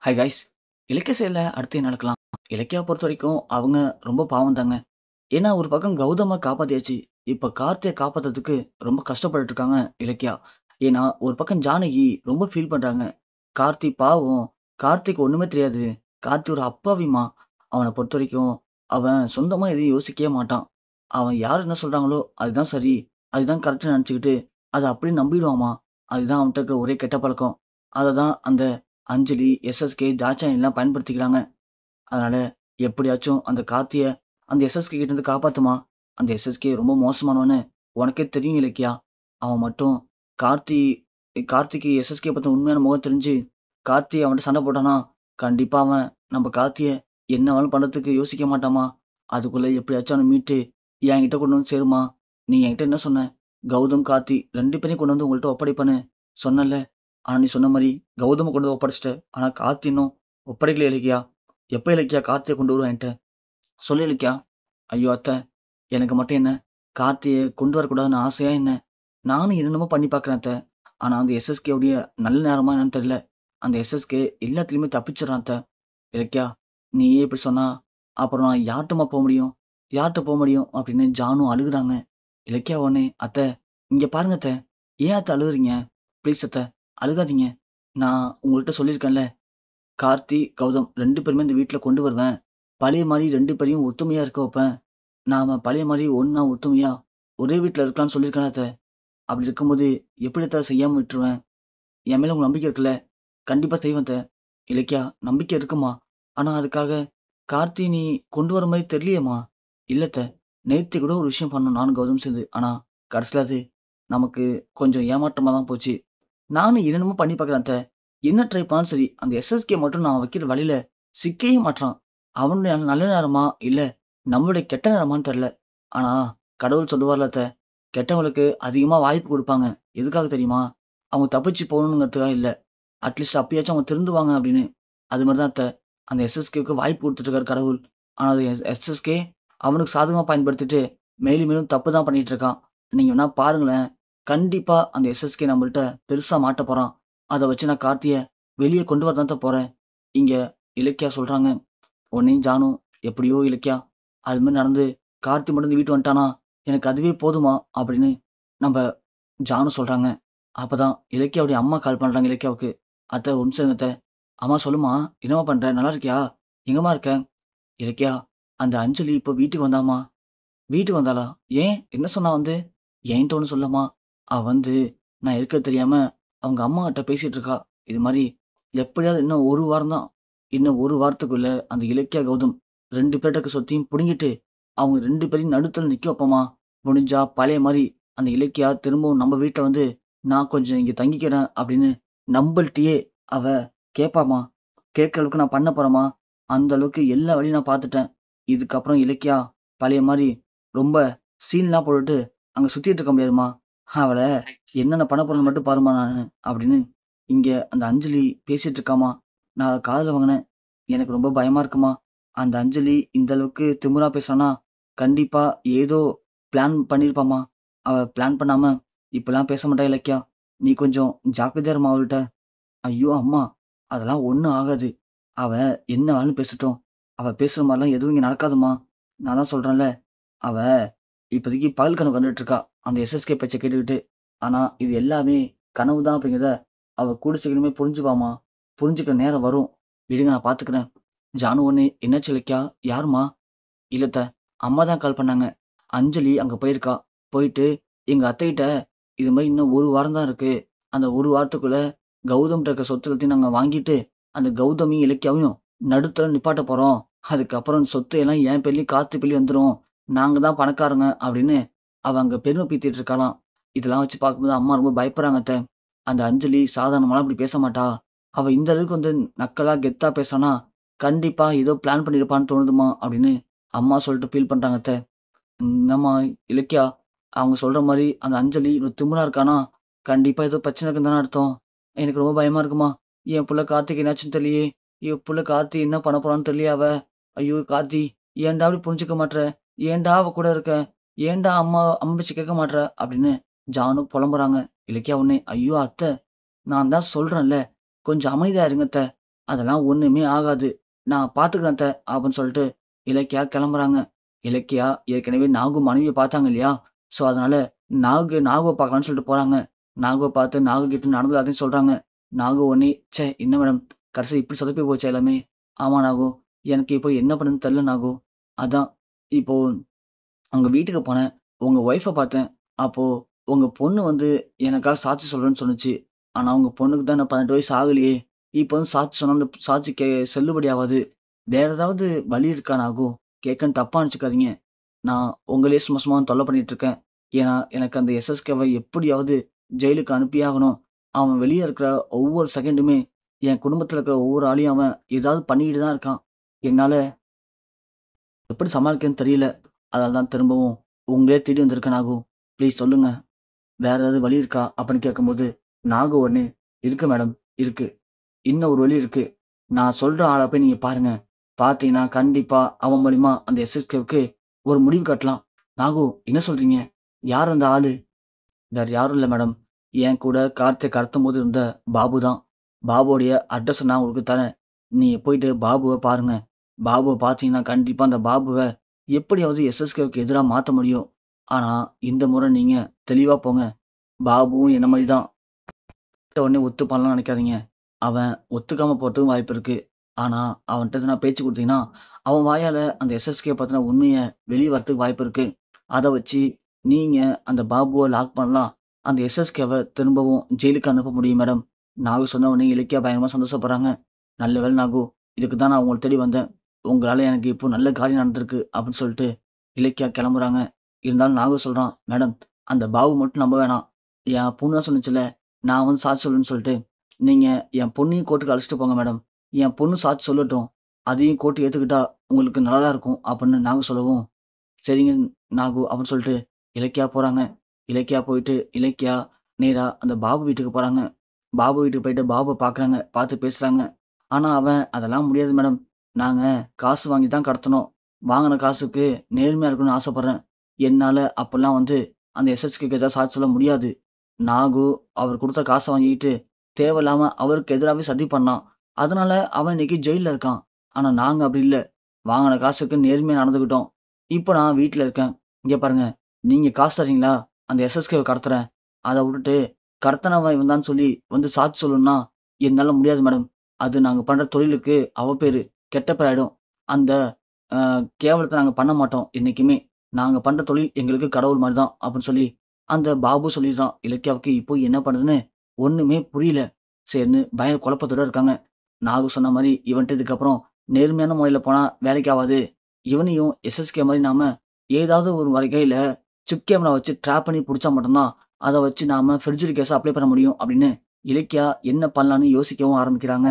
Hi guys. இலக்கிய செயல்ல அடுத்து என்ன நடக்கலாம்? இலக்கியாவ பொறுத்தவரைக்கும் அவங்க ரொம்ப பாவம் தாங்க. ஏன்னா ஒரு பக்கம் கௌதம காப்பாத்தியாச்சு. இப்ப கார்த்திய காப்பாத்துறதுக்கு ரொம்ப கஷ்டப்பட்டுட்டு இருக்காங்க இலக்கியா. ஏன்னா ஒரு பக்கம் ஜானகி ரொம்ப ஃபீல் பண்றாங்க. கார்த்தி பாவம். கார்த்திக்கு ஒண்ணுமே தெரியாது. கார்த்தி ஒரு அப்பாவிம்மா. அவன பொறுத்தவரைக்கும் அவன் சொந்தமா எதையும் யோசிக்கவே மாட்டான். அவன் யார் என்ன சொல்றாங்களோ அதுதான் சரி. அதுதான் கரெக்ட்ன்னு நெனச்சுக்கிட்டு அத அப்படியே நம்பிடுவான்மா. அதுதான் அவன்ட்ட இருக்கிற ஒரே கெட்ட பழக்கம். அததான் அந்த அஞ்சலி, எஸ்எஸ்கே, தாட்சாயணிலாம் பயன்படுத்திக்கிறாங்க. அதனால எப்படியாச்சும் அந்த கார்த்திய அந்த எஸ்எஸ்கே கிட்டேருந்து காப்பாத்துமா. அந்த எஸ்எஸ்கே ரொம்ப மோசமானவன்னு உனக்கே தெரியும் இலக்கியா. அவன் மட்டும் கார்த்தி கார்த்திக்கு எஸ்எஸ்கே பத்தின உண்மையான முகம் தெரிஞ்சு, கார்த்தி அவன்ட்ட சண்டை போட்டான்னா, கண்டிப்பா அவன் நம்ம கார்த்திய என்ன வேணாலும் பண்றதுக்கு யோசிக்க மாட்டான்மா. அதுக்குள்ள எப்படியாச்சும் அவன மீட்டு என்கிட்ட கொண்டு வந்து சேரும்மா. நீ என்கிட்ட என்ன சொன்ன? கௌதம், கார்த்தி 2 பேரையும் கொண்டு வந்து உங்கள்ட்ட ஒப்படைப்பேன்னு சொன்னல்ல. ஆனா நீ சொன்ன மாரி கௌதம கொண்டு வந்து ஒப்படைச்சுட்ட. ஆனா கார்த்தி இன்னும் ஒப்படைக்கல இலக்கியா. எப்ப இலக்கியா கார்த்திய கொண்டு வருவ என்ட்ட? சொல்லு இலக்கியா. ஐயோ! அத்த, எனக்கு மட்டும் என்ன கார்த்திய கொண்டு வரக்கூடாதுன்னு ஆசையா என்ன? நானும் என்னென்னமோ பண்ணி பார்க்குறேன் அத்த. ஆனா அந்த எஸ்எஸ்கே உடைய நல்ல நேரமா என்னன்னு தெரியல. அந்த எஸ்எஸ்கே எல்லாத்துலயுமே தப்பிச்சுடுறான் அத்த. இலக்கியா, நீயே இப்படி சொன்னா, அப்புறம் நான் யார்ட்டம்மா போ முடியும்? யார்ட்ட போ முடியும்? அப்படின்னு ஜானு அழுகுறாங்க. இலக்கியா உடனே, "அத்த, இங்க பாருங்க அத்த. ஏன் அத்த அழுகுறீங்க? ப்ளீஸ் அத்த, அழுகாதீங்க. நான் உங்கள்ட்ட சொல்லியிருக்கேன்ல. கார்த்தி, கௌதம் 2 பேருமே இந்த வீட்ல கொண்டு வருவேன். பழைய மாரி 2 பேரையும் ஒத்துமையா இருக்க வைப்பேன். நாம பழைய மாரி ஒண்ணா ஒத்துமையா ஒரே வீட்ல இருக்கலாம்னு சொல்லியிருக்கேன்ல அத்த. அப்படி இருக்கும்போது எப்படி அத்த செய்யாம விட்டுருவேன்? என் மேல உங்களுக்கு நம்பிக்கை இருக்குல்ல? கண்டிப்பா செய்வேன் அத்த." "இலக்கியா, நம்பிக்கை இருக்கும்மா. ஆனா அதுக்காக கார்த்தி நீ கொண்டு வர மாரி தெரியலையேம்மா." "இல்ல அத்த. நேத்து கூட ஒரு விஷயம் பண்ணோம் நானும் கௌதமும் சேர்ந்து. ஆனா கடைசில அது நமக்கு கொஞ்சம் ஏமாற்றமா தான் போச்சு. நானும் என்னென்னமோ பண்ணி பார்க்குறேன் அத்த. என்ன ட்ரை பண்ணாலும் சரி, அந்த எஸ்எஸ்கே மட்டும் நான் வைக்கிற வலையில சிக்கவே மாட்றான். அவனுடைய நல்ல நேரமா? இல்ல நம்மளுடைய கெட்ட நேரமான்னு தெரியல. ஆனா கடவுள் சொல்லுவார்ல அத்த, கெட்டவங்களுக்கு அதிகமா வாய்ப்பு குடுப்பாங்க. எதுக்காக தெரியுமா? அவங்க தப்பிச்சு போகணுங்கிறதுக்காக இல்ல. அட்லீஸ்ட் அப்பயாச்சும் அவங்க திருந்துவாங்க அப்படின்னு. அது மாரி தான் அத்த. அந்த எஸ்எஸ்கேவுக்கு வாய்ப்பு குடுத்துட்டு இருக்காரு கடவுள். ஆனா அது எஸ்எஸ்கே அவனுக்கு சாதகமா பயன்படுத்திட்டு மேலும் மேலும் தப்பு தான் பண்ணிட்டு இருக்கான். நீங்க வேணா பாருங்களேன். கண்டிப்பா அந்த எஸ்எஸ்கே நம்மள்ட்ட பெருசா மாட்டப் போறான். அத வச்சு நான் கார்த்திய வெளிய கொண்டு வர தான் போறேன். இங்க இலக்கியா சொல்றாங்க. உடனே ஜானு, எப்படியோ இலக்கியா, அது மாரி நடந்து கார்த்தி மட்டும் இந்த வீட்டு வந்துட்டானா, எனக்கு அதுவே போதுமா அப்படின்னு நம்ப ஜானு சொல்றாங்க. அப்பதான் இலக்கியாவுடைய அம்மா கால் பண்றாங்க இலக்கியாவுக்கு. "அத்த ஒரு நிமிஷம் இருங்க அத்த." "அம்மா சொல்லும்மா, என்னம்மா பண்ற? நல்லா இருக்கியா? எங்கம்மா இருக்க?" "இலக்கியா, அந்த அஞ்சலி இப்போ வீட்டுக்கு வந்தாம்மா." "வீட்டுக்கு வந்தாளா? ஏன்? என்ன சொன்னா வந்து?" "என்ட்ட ஒண்ணும் சொல்லம்மா. அவ வந்து நான் இருக்கிறது தெரியாம அவங்க அம்மாகிட்ட பேசிட்டு இருக்கா. இது மாரி எப்படியாவது இன்னும் 1 வாரம் தான். இன்னும் 1 வாரத்துக்குள்ள அந்த இலக்கியா, கௌதம் 2 பேர்ட்ட இருக்க சொத்தையும் புடுங்கிட்டு, அவங்க 2 பேரையும் நடுத்தெருவுல நிக்க வைப்போம்மா. முடிஞ்சா பழைய மாரி அந்த இலக்கியா திரும்பவும் நம்ம வீட்ல வந்து, நான் கொஞ்சம் இங்க தங்கிக்கிறேன் அப்படின்னு நம்பள்ட்டயே அவ கேட்பாம்மா. கேட்கிற அளவுக்கு நான் பண்ண போறேன்ம்மா. அந்த அளவுக்கு எல்லா வேலையும் நான் பார்த்துட்டேன். இதுக்கப்புறம் இலக்கியா பழைய மாரி ரொம்ப சீன்லாம் போட்டுட்டு அங்க சுத்திட்டு இருக்க முடியாதும்மா. அவள என்னென்ன பண்ண போறேன்னு மட்டும் பாரும்மா நானு." அப்படின்னு இங்க அந்த அஞ்சலி பேசிட்டு இருக்காம்மா. நான் காதுல வாங்குனேன். எனக்கு ரொம்ப பயமா இருக்கும்மா. அந்த அஞ்சலி இந்த அளவுக்கு திமிரா பேசுறான்னா, கண்டிப்பா ஏதோ பிளான் பண்ணியிருப்பாம்மா. அவ பிளான் பண்ணாம இப்படிலாம் பேச மாட்டா இலக்கியா. நீ கொஞ்சம் ஜாக்கிரதையா இரும்மா அவள்ட்ட. ஐயோ! அம்மா, அதெல்லாம் ஒண்ணும் ஆகாது. அவ என்ன வேணாலும் பேசட்டும். அவ பேசுற மாரிலாம் எதுவும் இங்க நடக்காதும்மா. நான் தான் சொல்றேன்ல. அவ இப்போதைக்கு பகல் கனவு கண்டுட்டு இருக்கா. அந்த எஸ்எஸ்கே பேச்ச கேட்டுக்கிட்டு. ஆனா, இது எல்லாமே கனவு தான் அப்படிங்கிறத அவ கூடிய சீக்கிரமே புரிஞ்சுப்பாம்மா. புரிஞ்சுக்கிற நேரம் வரும். விடுங்க நான் பார்த்துக்கிறேன். ஜானு உடனே என்னாச்சு இலக்கியா? யாரும்மா? இல்ல அத்த. அம்மா தான் கால் பண்ணாங்க. அஞ்சலி அங்க போயிருக்கா. போயிட்டு எங்க அத்தைகிட்ட இது மாரி இன்னும் 1 வாரம் தான் இருக்கு. அந்த 1 வாரத்துக்குள்ள கௌதம்ட்ட இருக்க சொத்து எல்லாத்தையும் நாங்க வாங்கிட்டு, அந்த கௌதமையும், இலக்கியாவையும் நடுத்தெருவுல நிப்பாட்ட போறோம். அதுக்கப்புறம் சொத்து எல்லாம் என் பேர்லயும், கார்த்தி பேர்லயும் வந்துரும். நாங்க தான் பணக்காரங்க அப்படின்னு அவ அங்க பெருமை பீத்திட்டு இருக்காளாம். இதெல்லாம் வச்சு பார்க்கும்போது அம்மா ரொம்ப பயப்படுறாங்க அத்த. அந்த அஞ்சலி சாதாரணமாலாம் இப்படி பேச மாட்டா. அவ இந்த அளவுக்கு வந்து நக்கலா, கெத்தா பேசுறான்னா, கண்டிப்பா ஏதோ பிளான் பண்ணியிருப்பான்னு தோணுதும்மா அப்படின்னு அம்மா சொல்லிட்டு ஃபீல் பண்றாங்க அத்த. என்னம்மா இலக்கியா, அவங்க சொல்ற மாரி அந்த அஞ்சலி இவ்வளோ திமிரா இருக்கான்னா, கண்டிப்பா ஏதோ பிரச்சனை இருக்குன்னு தானே அர்த்தம். எனக்கு ரொம்ப பயமா இருக்கும்மா. என் புள்ள கார்த்திக்கு என்னாச்சுன்னு தெரியலையே! என் புள்ள கார்த்தி என்ன பண்ண போறான்னு தெரியலையே அவ! ஐயோ! கார்த்தி, ஏன்டா அப்படி புரிஞ்சுக்க மாட்ற? ஏன்டா அவ கூட இருக்க? ஏன்டா அம்மா அம்மா பேச்ச கேட்க மாட்ற? அப்படின்னு ஜானு புலம்புறாங்க. இலக்கியா உடனே, ஐயோ! அத்த, நான் தான் சொல்றேன்ல, கொஞ்சம் அமைதியா இருங்க அத்த. அதெல்லாம் ஒண்ணுமே ஆகாது. நான் பார்த்துக்கிறேன் அத்த அப்படின்னு சொல்லிட்டு இலக்கியா கிளம்புறாங்க. இலக்கியா ஏற்கனவே நாகு மனைவிய பார்த்தாங்க இல்லையா? ஸோ அதனால நாகுவ பார்க்கலான்னு சொல்லிட்டு போறாங்க. நாகுவ பார்த்து நாகு கிட்ட நடந்தது எல்லாத்தையும் சொல்றாங்க. நாகு உடனே, "ச்சே! என்ன மேடம் கடைசில இப்படி சொதப்பி போச்சே எல்லாமே." "ஆமா நாகு. எனக்கு இப்போ என்ன பண்ணுறதுன்னு தெரியல நாகு. அதான் இப்போ உங்க வீட்டுக்கு போனேன். உங்க ஒய்ஃப பார்த்தேன். அப்போ உங்க பொண்ணு வந்து எனக்காக சாட்சி சொல்றேன்னு சொன்னுச்சு. ஆனா உங்க பொண்ணுக்கு தான் இன்னும் 18 வயசு ஆகலையே! இப்ப வந்து சாட்சி சொன்னா அந்த சாட்சி செல்லுபடி ஆவாது. வேற ஏதாவது வழி இருக்கா நாகு? கேட்கன்னு தப்பா நெனச்சுக்காதீங்க. நான் உங்களையே சும்மா சும்மா தொல்ல பண்ணிட்டு இருக்கேன். ஏன்னா, எனக்கு அந்த எஸ்எஸ்கேவ எப்படியாவது ஜெயிலுக்கு அனுப்பியே ஆகணும். அவன் வெளிய இருக்கிற ஒவ்வொரு செகண்டுமே என் குடும்பத்தில இருக்கிற ஒவ்வொரு ஆளையும் அவன் ஏதாவது பண்ணிக்கிட்டு தான் இருக்கான். என்னால எப்படி சமாளிக்கிறதுன்னு தெரியல. அதனால தான் திரும்பவும் உங்களயே தேடி வந்திருக்கேன் நாகு. ப்ளீஸ் சொல்லுங்க. வேற ஏதாவது வழி இருக்கா? அப்படின்னு கேட்கும்போது, நாகு உடனே, "இருக்கு மேடம், இருக்கு. இன்னும் ஒரு வழி இருக்கு. நான் சொல்ற ஆள போய் நீங்க பாருங்க. பார்த்தீங்கன்னா, கண்டிப்பா அவன் மூலியமா அந்த எஸ்எஸ்கேவுக்கு ஒரு முடிவு கட்டலாம்." "நாகு, என்ன சொல்றீங்க? யார் அந்த ஆளு?" "வேற யாரும் இல்ல மேடம். என் கூட கார்த்திய கடத்தும்போது இருந்த பாபு தான். பாபுவோடைய அட்ரஸ நான் உங்களுக்கு தரேன். நீங்க போயிட்டு பாபுவ பாருங்க. பாபுவ பார்த்தீங்கன்னா, கண்டிப்பா அந்த பாபுவ எப்படியாவது எஸ்எஸ்கேவுக்கு எதிரா மாத்த முடியும். ஆனா, இந்த முறை நீங்க தெளிவா போங்க. பாபுவும் என்ன மாரி தான். எடுத்த உடனே ஒத்துப்பான்லாம் நெனைக்காதீங்க. அவன் ஒத்துக்காம போறதுக்கும் வாய்ப்பு இருக்கு. ஆனா, அவன்ட்ட எதனா பேச்சு குடுத்தீங்கன்னா, அவன் வாயால அந்த எஸ்எஸ்கே பத்தின உண்மைய வெளிய வரதுக்கு வாய்ப்பு இருக்கு. அத வச்சு நீங்க அந்த பாபுவ லாக் பண்ணலாம். அந்த எஸ்எஸ்கேவ திரும்பவும் ஜெயிலுக்கு அனுப்ப முடியும் மேடம்." நாகு சொன்ன உடனே இலக்கியா பயங்கரமா சந்தோஷப்படுறாங்க. "நல்ல வேள நாகு. இதுக்கு தான் நான் உங்கள தேடி வந்தேன். உங்களால எனக்கு இப்போ நல்ல காரியம் நடந்திருக்கு." அப்படின்னு சொல்லிட்டு இலக்கியா கெளம்புறாங்க. இருந்தாலும் நாகு சொல்றான், "மேடம், அந்த பாபு மட்டும் நம்ப வேணாம். என் பொண்ணு தான் சொன்னுச்சுல்ல, நான் வந்து சாட்சி சொல்லுவேன்னு சொல்லிட்டு, நீங்க என் பொண்ணையும் கோர்ட்டுக்கு அழைச்சிட்டு போங்க மேடம். என் பொண்ணு சாட்சி சொல்லட்டும். அதையும் கோர்ட் ஏத்துக்கிட்டா உங்களுக்கு நல்லா தான் இருக்கும்." அப்படின்னு நாகு சொல்லவும், "சரிங்க நாகு" அப்படின்னு சொல்லிட்டு இலக்கியா போறாங்க. இலக்கியா போயிட்டு, இலக்கியா நேரா அந்த பாபு வீட்டுக்கு போறாங்க. பாபு வீட்டுக்கு போயிட்டு பாபுவ பார்க்குறாங்க. பார்த்து பேசுறாங்க. ஆனா அவன், "அதெல்லாம் முடியாது மேடம். நாங்க காசு வாங்கி தான் கடத்துனோம். வாங்குன காசுக்கு நேர்மையா இருக்கணும்னு ஆசைப்படுறேன். என்னால அப்பல்லாம் வந்து அந்த எஸ்எஸ்கேக்கு எதிரா சாட்சி சொல்ல முடியாது. நாகு அவர் குடுத்த காச வாங்கிக்கிட்டு, தேவையில்லாம அவருக்கு எதிராவே சதி பண்ணான். அதனால அவன் இன்னைக்கு ஜெயில்ல இருக்கான். ஆனா நாங்க அப்படி இல்ல. வாங்குன காசுக்கு நேர்மையா நடந்துக்கிட்டோம். இப்ப நான் வீட்ல இருக்கேன். இங்க பாருங்க, நீங்க காசு தர்றீங்களா? அந்த எஸ்எஸ்கேவ கடத்துறேன். அத வுட்டுட்டு, கடத்துனவன் இவன் தான் சொல்லி வந்து சாட்சி சொல்லணும்னா, என்னால முடியாது மேடம். அது நாங்க பண்ற தொழிலுக்கு அவப்பேரு. கெட்ட பேர் ஆயிடும். அந்த அ கேவலத்த நாங்க பண்ண மாட்டோம் என்னைக்குமே. நாங்க பண்ற தொழில் எங்களுக்கு கடவுள் மாரி தான்." அப்படின்னு சொல்லி அந்த பாபு சொல்லிடுறான். இலக்கியாவுக்கு இப்போ என்ன பண்ணுதுன்னு ஒண்ணுமே புரியல. சரின்னு பயங்கர குழப்பத்தோட இருக்காங்க. நாகு சொன்ன மாரி இவன்ட்ட இதுக்கப்புறம் நேர்மையான முறையில போனா வேலைக்கு ஆவாது. இவனையும் எஸ்எஸ்கே மாரி நாம ஏதாவது ஒரு வகையில சிப் கேமரா வச்சு ட்ராப் பண்ணி புடிச்சா மட்டும் தான், அத வச்சு நாம பெர்ஜுரி கேஸ அப்ளை பண்ண முடியும் அப்படின்னு இலக்கியா என்ன பண்ணலான்னு யோசிக்கவும் ஆரம்பிக்கிறாங்க.